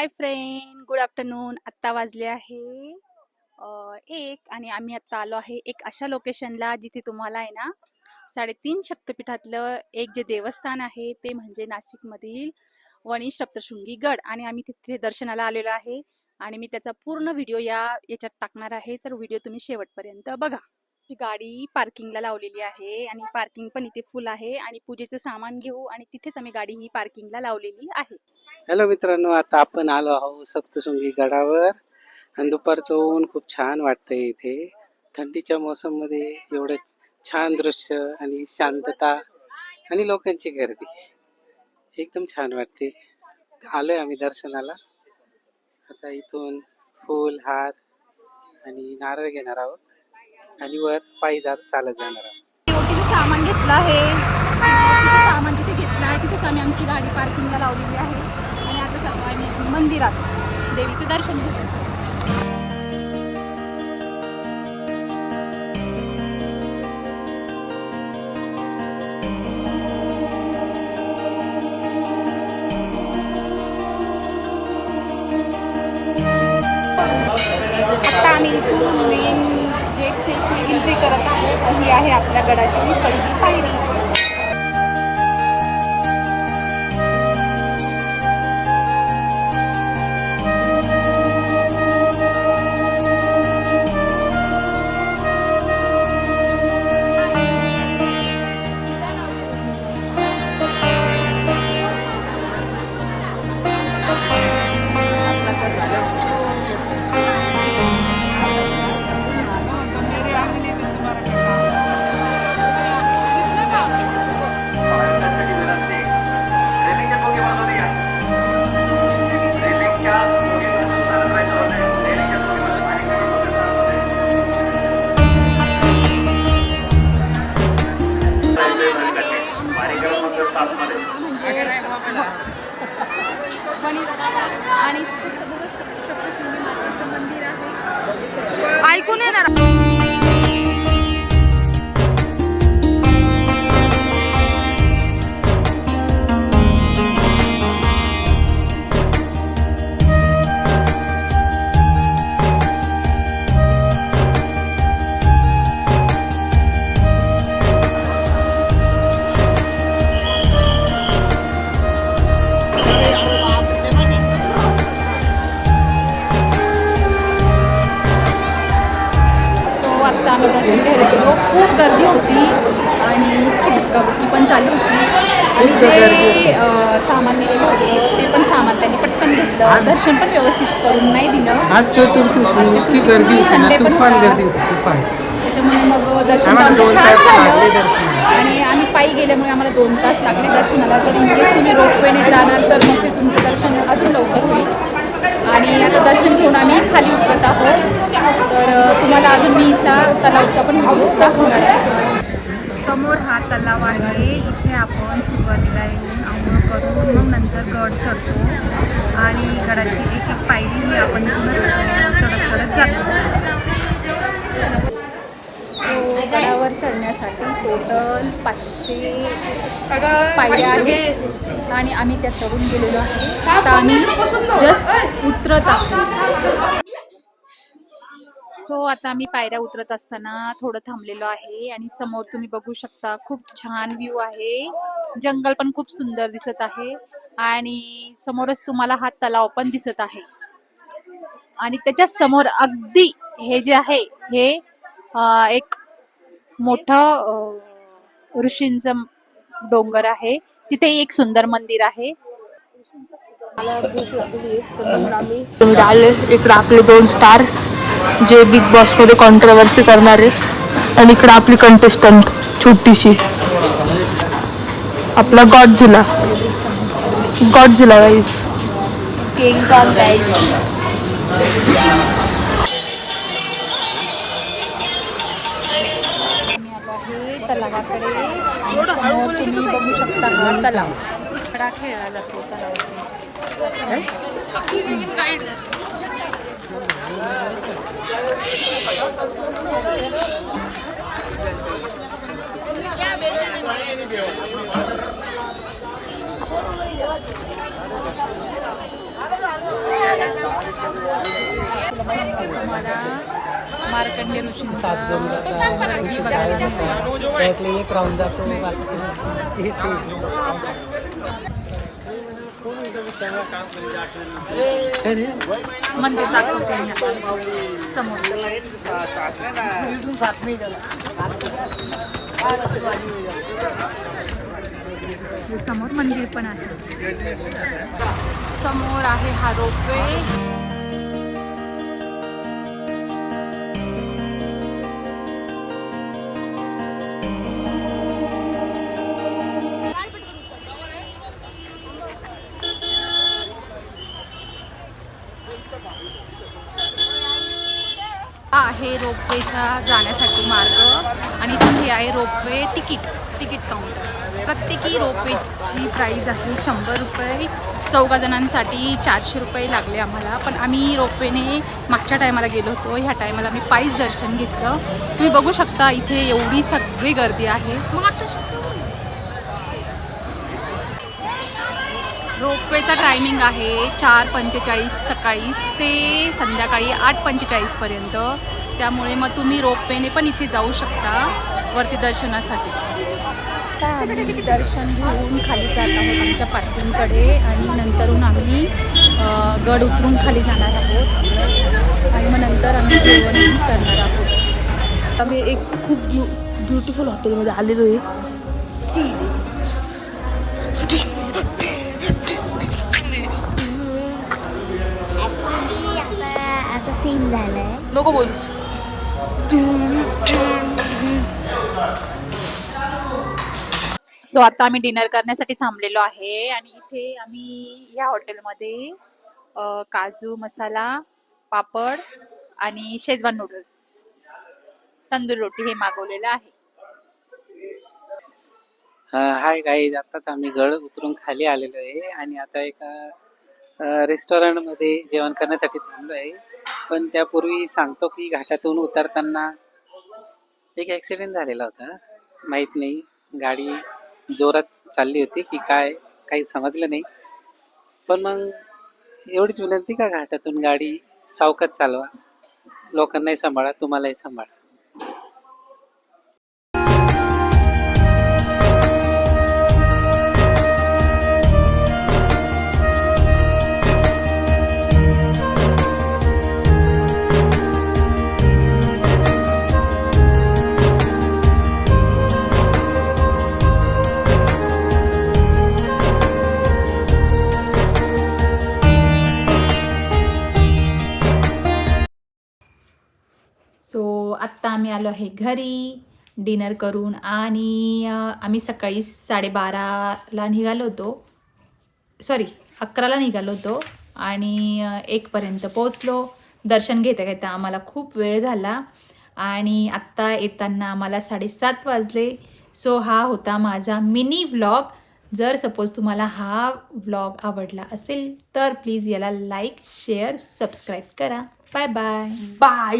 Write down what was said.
Hi friend, good afternoon. आत्ता वाजले आहे 1 आणि आम्ही आत्ता आलो आहे एक अशा लोकेशनला जिथे तुम्हाला आहे ना 3.5 शक्तिपीठातलं एक जे देवस्थान आहे ते म्हणजे नाशिकमधील वणी सप्तशृंगी गड आणि आम्ही तिथे दर्शनाला आलेलो आहे आणि मी त्याचा पूर्ण व्हिडिओ याच्यात टाकणार आहे, तर व्हिडिओ तुम्ही शेवटपर्यंत बघा. गाडी पार्किंगला लावलेली आहे आणि पार्किंग पण इथे फुल आहे आणि पूजेचं सामान घेऊ आणि तिथेच आम्ही गाडी ही पार्किंगला लावलेली आहे. हॅलो मित्रांनो, आता आपण आलो आहोत सप्तशृंगी गडावर आणि दुपारचं ऊन खूप छान वाटतंय. इथे थंडीच्या मोसम मध्ये एवढं छान दृश्य आणि शांतता आणि लोकांची गर्दी एकदम छान वाटते. आलोय आम्ही दर्शनाला. आता इथून फूल हार आणि नारळ घेणार आहोत आणि वर पायी चालत जाणार आहोत. ओटीचं सामान घेतलं आहे, सामान तिथे घेतलं आहे, तिथेच आम्ही आमची गाडी पार्किंगला लावलेली आहे आणि आता चाललो आम्ही मंदिरात देवीचं दर्शन घेण्यासाठी. आता आम्ही इथून मेन गेटच्या इथे एंट्री करत आहोत. ही आहे आपल्या गडाची पहिली पायरी. आणि सप्तशृंगी मातेचं मंदिर आहे. ऐकून येणार आम्ही दर्शन घ्यायला गेलो. खूप गर्दी होती आणि इतकी धक्काबुक्की पण चालू होती. आणि जे सामान दिलेलं होतं ते पण सामान त्यांनी पटकन घेतलं. दर्शन पण व्यवस्थित करून नाही दिलं. आज चतुर्थी होती, गर्दी होती ना, तुफान गर्दी होती, तुफान. त्याच्यामुळे मग दर्शन छान झालं आणि आम्ही पायी गेल्यामुळे आम्हाला 2 तास लागले दर्शनाला. तर इन केस तुम्ही रोपवेने जाणार तर मग ते तुमचं दर्शन अजून लवकर होईल. आणि आता दर्शन घेऊन आम्ही खाली उतरत आहोत. तर तुम्हाला अजून मी इथला तलावचा पण व्हिडिओ दाखवणार आहे. समोर हा तलाव आहे. इथे आपण सुरुवातीला येऊन आंघोळ करून मग नंतर गड चढतो आणि गडाची एक एक पायरी ही आपण चढत जातो. गडावर चढण्यासाठी टोटल 500 पायऱ्या आहेत आणि आम्ही त्या चढून गेलेलो आहे. आता आम्ही जस्ट उतरत आहोत. सो आता आम्ही पायऱ्या उतरत असताना थोडं थांबलेलो आहे आणि समोर तुम्ही बघू शकता खूप छान व्ह्यू आहे. जंगल पण खूप सुंदर दिसत आहे आणि समोरच तुम्हाला हा तलाव पण दिसत आहे आणि त्याच्या समोर अगदी हे जे आहे हे एक मोठं ऋषींचं डोंगर आहे. तिथे एक सुंदर मंदिर आहे. मला भूक लागली तर म्हणून आम्ही आले इकडे. आपले 2 स्टार्स जे बिग बॉस मध्ये कॉन्ट्रोवर्सी करणार आहेत आणि इकडे आपली कंटेस्टंट छोटीशी आपला Godzilla guys. King Kong guys. तलावाकडे समोर तुम्ही बघू शकता हा तलाव. खेळा खेळला जातो तलावाची. तुम्हाला मार्कंडे ऋषींचा सात दोन ही बघायला मिळेल. त्यातले एक राहून जातो बाकी मंदिर दाखवते मी आता समोर. हे समोर मंदिर पण आहे. समोर आहे हा रोपवे. हा आहे रोपवेचा जाण्यासाठी मार्ग आणि तिथे आहे रोपवे तिकीट काउंटर. प्रत्येकी रोपवेची प्राईज आहे 100 रुपये. 14 जणांसाठी 400 रुपये लागले आम्हाला. पण आम्ही रोपवेने मागच्या टायमाला गेलो होतो. ह्या टायमाला मी पायीच दर्शन घेतलं. तुम्ही बघू शकता इथे एवढी सगळी गर्दी आहे. मग आता रोपवेचा टायमिंग आहे 4:45 सकाळी ते संध्याकाळी 8:45 पर्यंत. त्यामुळे मग तुम्ही रोपवेने पण इथे जाऊ शकता वरती दर्शनासाठी. आता आम्ही दर्शन घेऊन खाली जात आहोत आमच्या पार्किंगकडे आणि नंतरून आम्ही गड उतरून खाली जाणार आहोत आणि मग नंतर आम्ही जेवणही करणार आहोत. आम्ही एक खूप ब्युटिफुल हॉटेलमध्ये आलेलो आहे. आता सीन झालाय. नको बोलीस. सो आता आम्ही डिनर करण्यासाठी थांबलेलो आहे आणि इथे आम्ही या हॉटेलमध्ये काजू मसाला, पापड आणि शेजवान नूडल्स, तंदूर रोटी हे मागवलेलं आहे. हाय गाईज, आताच आम्ही गड उतरून खाली आलेलो आहे आणि आता एका रेस्टॉरंटमध्ये जेवण करण्यासाठी थांबलो आहे. पण त्यापूर्वी सांगतो की घाटातून उतरताना एक ॲक्सिडेंट झालेला होता. माहीत नाही गाडी जोरात चालली होती की काय, काही समजलं नाही. पण मग एवढीच विनंती का घाटातून गाडी सावकाश चालवा, लोकांनाही सांभाळा, तुम्हालाही सांभाळा. सो आत्ता आम्ही आलो आहे घरी डिनर करून आणि आम्ही सकाळी 12:30ला निघालो होतो. 11ला निघालो होतो आणि 1पर्यंत पोचलो. दर्शन घेता घेता आम्हाला खूप वेळ झाला आणि आत्ता येताना आम्हाला 7:30 वाजले. सो हा होता माझा मिनी व्लॉग. जर सपोज तुम्हाला हा व्लॉग आवडला असेल तर प्लीज याला लाईक, शेअर, सबस्क्राईब करा. Bye bye. बाय.